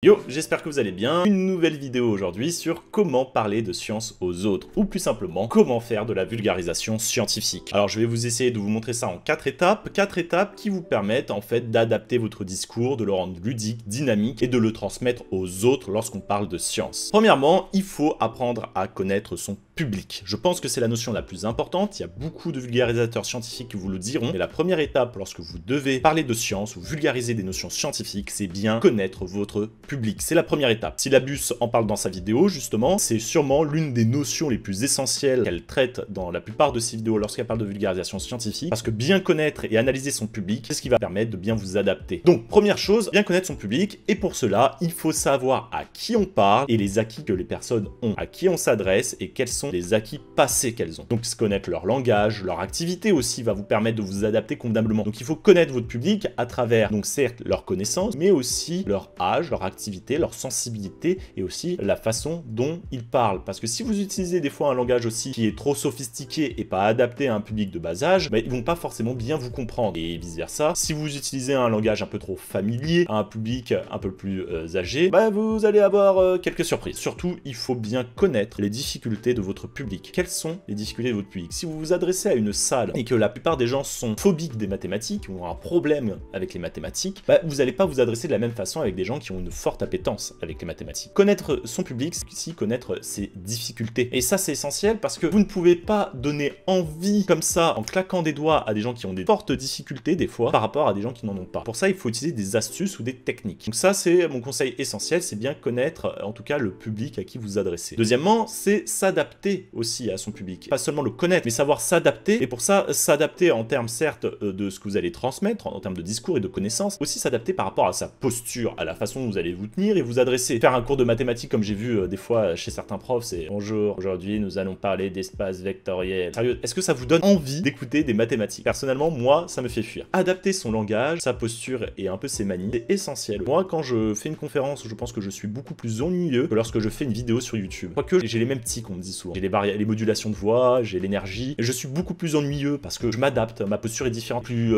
Yo, j'espère que vous allez bien. Une nouvelle vidéo aujourd'hui sur comment parler de science aux autres, ou plus simplement, comment faire de la vulgarisation scientifique. Alors je vais vous essayer de vous montrer ça en 4 étapes qui vous permettent en fait d'adapter votre discours, de le rendre ludique, dynamique et de le transmettre aux autres lorsqu'on parle de science. Premièrement, il faut apprendre à connaître son public. Je pense que c'est la notion la plus importante, il y a beaucoup de vulgarisateurs scientifiques qui vous le diront, mais la première étape lorsque vous devez parler de science ou vulgariser des notions scientifiques, c'est bien connaître votre public. C'est la première étape. Syllabus en parle dans sa vidéo, justement, c'est sûrement l'une des notions les plus essentielles qu'elle traite dans la plupart de ses vidéos lorsqu'elle parle de vulgarisation scientifique, parce que bien connaître et analyser son public, c'est ce qui va permettre de bien vous adapter. Donc, première chose, bien connaître son public, et pour cela, il faut savoir à qui on parle et les acquis que les personnes ont, à qui on s'adresse et quels sont les acquis passés qu'elles ont. Donc, connaître leur langage, leur activité aussi va vous permettre de vous adapter convenablement. Donc, il faut connaître votre public à travers, donc certes, leurs connaissances, mais aussi leur âge, leur activité, leur sensibilité et aussi la façon dont ils parlent. Parce que si vous utilisez des fois un langage aussi qui est trop sophistiqué et pas adapté à un public de bas âge, ils vont pas forcément bien vous comprendre. Et vice versa, si vous utilisez un langage un peu trop familier à un public un peu plus âgé, vous allez avoir quelques surprises. Surtout, il faut bien connaître les difficultés de votre public. Quelles sont les difficultés de votre public? Si vous vous adressez à une salle et que la plupart des gens sont phobiques des mathématiques ou ont un problème avec les mathématiques, vous n'allez pas vous adresser de la même façon avec des gens qui ont une forte appétence avec les mathématiques. Connaître son public, c'est aussi connaître ses difficultés. Et ça, c'est essentiel parce que vous ne pouvez pas donner envie comme ça, en claquant des doigts à des gens qui ont des fortes difficultés, des fois, par rapport à des gens qui n'en ont pas. Pour ça, il faut utiliser des astuces ou des techniques. Donc ça, c'est mon conseil essentiel, c'est bien connaître, en tout cas, le public à qui vous adressez. Deuxièmement, c'est s'adapter aussi à son public. Pas seulement le connaître, mais savoir s'adapter. Et pour ça, s'adapter en termes, certes, de ce que vous allez transmettre, en termes de discours et de connaissances, aussi s'adapter par rapport à sa posture, à la façon dont vous allez vous tenir et vous adresser. Faire un cours de mathématiques comme j'ai vu des fois chez certains profs, c'est bonjour, aujourd'hui nous allons parler d'espace vectoriel. Sérieux, est-ce que ça vous donne envie d'écouter des mathématiques? Personnellement, moi, ça me fait fuir. Adapter son langage, sa posture et un peu ses manies, c'est essentiel. Moi, quand je fais une conférence, je pense que je suis beaucoup plus ennuyeux que lorsque je fais une vidéo sur YouTube. Quoique j'ai les mêmes tics, on me dit souvent. J'ai les modulations de voix, j'ai l'énergie, et je suis beaucoup plus ennuyeux parce que je m'adapte, ma posture est différente, plus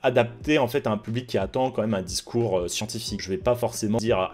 adaptée en fait à un public qui attend quand même un discours scientifique. Je vais pas forcément dire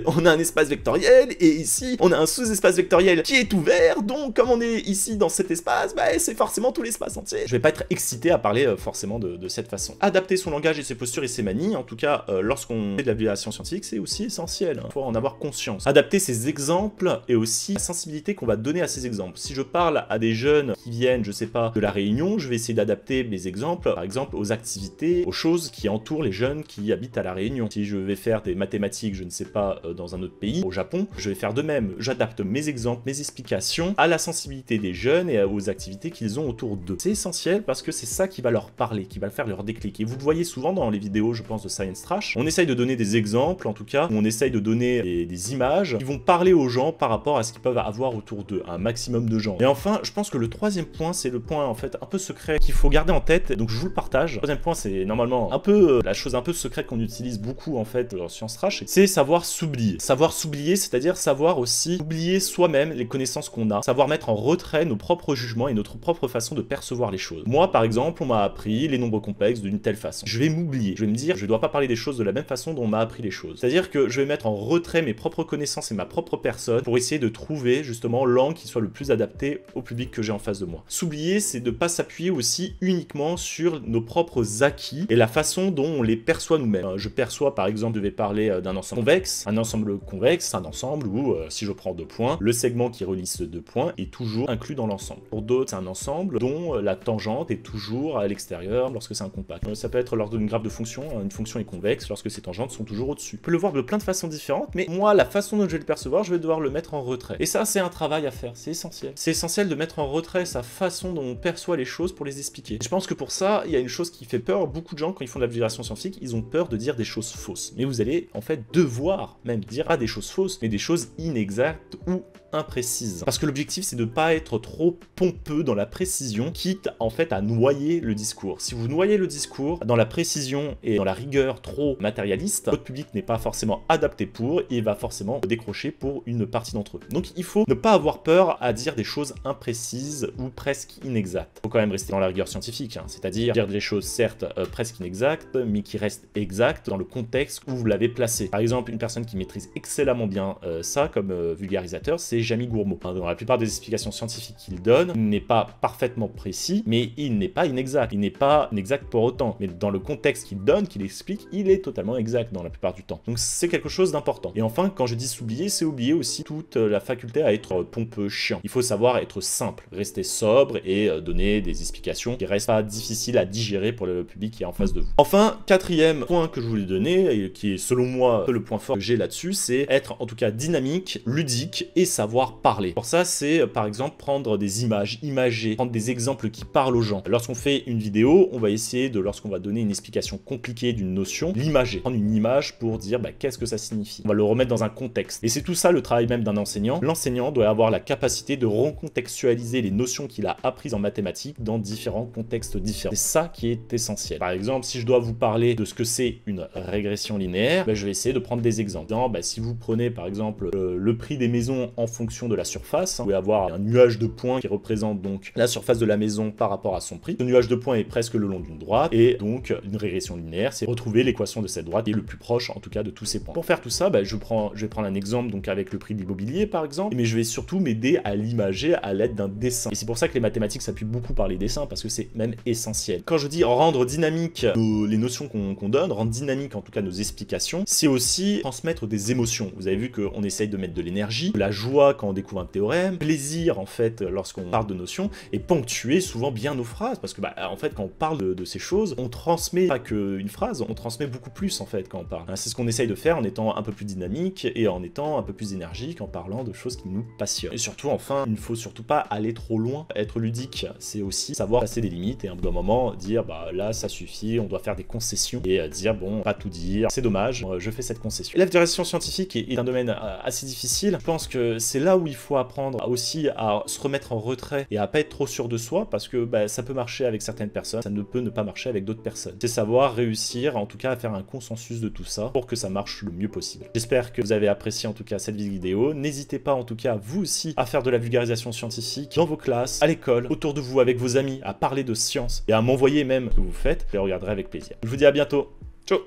on a un espace vectoriel et ici on a un sous-espace vectoriel qui est ouvert, donc comme on est ici dans cet espace, c'est forcément tout l'espace entier. Je vais pas être excité à parler forcément de cette façon. Adapter son langage et ses postures et ses manies, en tout cas lorsqu'on fait de la vulgarisation scientifique, c'est aussi essentiel. Il faut en avoir conscience. Adapter ses exemples et aussi la sensibilité qu'on va donner à ces exemples. Si je parle à des jeunes qui viennent, je sais pas, de la Réunion, je vais essayer d'adapter mes exemples, par exemple, aux activités, aux choses qui entourent les jeunes qui habitent à la Réunion. Si je vais faire des mathématiques, je ne sais pas, dans un autre pays, au Japon, je vais faire de même. J'adapte mes exemples, mes explications à la sensibilité des jeunes et aux activités qu'ils ont autour d'eux. C'est essentiel parce que c'est ça qui va leur parler, qui va faire leur déclic. Et vous le voyez souvent dans les vidéos, je pense, de Science Trash. On essaye de donner des exemples, en tout cas, on essaye de donner des images qui vont parler aux gens par rapport à ce qu'ils peuvent avoir autour d'eux, un maximum de gens. Et enfin, je pense que le troisième point, c'est le point, en fait, un peu secret qu'il faut garder en tête, donc je vous le partage. Le troisième point, c'est normalement un peu la chose un peu secrète qu'on utilise beaucoup, en fait, dans Science Trash, c'est savoir s'oublier. Savoir s'oublier, c'est-à-dire savoir aussi oublier soi-même les connaissances qu'on a, savoir mettre en retrait nos propres jugements et notre propre façon de percevoir les choses. Moi, par exemple, on m'a appris les nombres complexes d'une telle façon. Je vais m'oublier. Je vais me dire, je ne dois pas parler des choses de la même façon dont on m'a appris les choses. C'est-à-dire que je vais mettre en retrait mes propres connaissances et ma propre personne pour essayer de trouver, justement, l'angle qui soit le plus adapté au public que j'ai en face de moi. S'oublier, c'est de ne pas s'appuyer aussi uniquement sur nos propres acquis et la façon dont on les perçoit nous-mêmes. Je perçois, par exemple, je vais parler d'un ensemble convexe. Un ensemble convexe, c'est un ensemble où, si je prends 2 points, le segment qui relie ces 2 points est toujours inclus dans l'ensemble. Pour d'autres, c'est un ensemble dont la tangente est toujours à l'extérieur lorsque c'est un compact. Ça peut être lors d'une graphe de fonction, une fonction est convexe lorsque ses tangentes sont toujours au-dessus. On peut le voir de plein de façons différentes, mais moi, la façon dont je vais le percevoir, je vais devoir le mettre en retrait. Et ça, c'est un travail à faire, c'est essentiel. C'est essentiel de mettre en retrait sa façon dont on perçoit les choses pour les expliquer. Je pense que pour ça, il y a une chose qui fait peur. Beaucoup de gens, quand ils font de la vulgarisation scientifique, ils ont peur de dire des choses fausses. Mais vous allez, en fait, devoir même dire pas des choses fausses, mais des choses inexactes ou imprécises. Parce que l'objectif, c'est de ne pas être trop pompeux dans la précision, quitte en fait à noyer le discours. Si vous noyez le discours dans la précision et dans la rigueur trop matérialiste, votre public n'est pas forcément adapté pour, et il va forcément décrocher pour une partie d'entre eux. Donc il faut ne pas avoir peur à dire des choses imprécises ou presque inexactes. Il faut quand même rester dans la rigueur scientifique, hein, c'est-à-dire dire des choses certes presque inexactes, mais qui restent exactes dans le contexte où vous l'avez placé. Par exemple, une personne qui maîtrise excellemment bien ça comme vulgarisateur, c'est Jamie Gourmaud. Hein, dans la plupart des explications scientifiques qu'il donne, il n'est pas parfaitement précis, mais il n'est pas inexact. Il n'est pas inexact pour autant, mais dans le contexte qu'il donne, qu'il explique, il est totalement exact dans la plupart du temps. Donc c'est quelque chose d'important. Et enfin, quand je dis s'oublier, c'est oublier aussi toute la faculté à être pompeux, chiant. Il faut savoir être simple, rester sobre et donner des explications qui restent pas difficiles à digérer pour le public qui est en face de vous. Enfin, quatrième point que je voulais donner, et qui est selon moi le point fort que j'ai là-dessus, c'est être en tout cas dynamique, ludique et savoir parler. Pour ça, c'est par exemple prendre des images, imager, prendre des exemples qui parlent aux gens. Lorsqu'on fait une vidéo, on va essayer de, lorsqu'on va donner une explication compliquée d'une notion, l'imager. Prendre une image pour dire qu'est-ce que ça signifie. On va le remettre dans un contexte. Et c'est tout ça le travail même d'un enseignant. L'enseignant doit avoir la capacité de recontextualiser les notions qu'il a apprises en mathématiques dans différents contextes différents. C'est ça qui est essentiel. Par exemple, si je dois vous parler de ce que c'est une régression linéaire, je vais essayer de prendre des exemples. Si vous prenez par exemple le prix des maisons en fonction de la surface, vous pouvez avoir un nuage de points qui représente donc la surface de la maison par rapport à son prix. Ce nuage de points est presque le long d'une droite, et donc une régression linéaire, c'est retrouver l'équation de cette droite qui est le plus proche en tout cas de tous ces points. Pour faire tout ça, je vais prendre un exemple donc avec le prix de l'immobilier par exemple, mais je vais surtout m'aider à l'imager à l'aide d'un dessin. Et c'est pour ça que les mathématiques s'appuient beaucoup par les dessins, parce que c'est même essentiel. Quand je dis rendre dynamique les notions qu'on donne, rendre dynamique en tout cas nos explications, c'est aussi transmettre des émotions. Vous avez vu qu'on essaye de mettre de l'énergie, de la joie quand on découvre un théorème, plaisir en fait lorsqu'on parle de notions, et ponctuer souvent bien nos phrases, parce que en fait quand on parle de ces choses, on transmet pas qu'une phrase, on transmet beaucoup plus en fait quand on parle. C'est ce qu'on essaye de faire en étant un peu plus dynamique et en étant un peu plus énergique, en parlant de choses qui nous passionnent. Et surtout enfin, il ne faut surtout pas aller trop loin. Être ludique, c'est aussi savoir passer des limites et à un moment dire là ça suffit, on doit faire des concessions et dire bon, pas tout dire, c'est dommage, je fais cette concession. La vulgarisation scientifique est un domaine assez difficile. Je pense que c'est là où il faut apprendre aussi à se remettre en retrait et à pas être trop sûr de soi, parce que ça peut marcher avec certaines personnes, ça ne peut ne pas marcher avec d'autres personnes. C'est savoir réussir en tout cas à faire un consensus de tout ça pour que ça marche le mieux possible. J'espère que vous avez apprécié en tout cas cette vidéo. N'hésitez pas en tout cas vous aussi à faire de la vulgarisation scientifique dans vos classes, à l'école, autour de vous, avec vos amis, à parler de science et à m'envoyer même ce que vous faites. Je les regarderai avec plaisir. Je vous dis à bientôt. Ciao.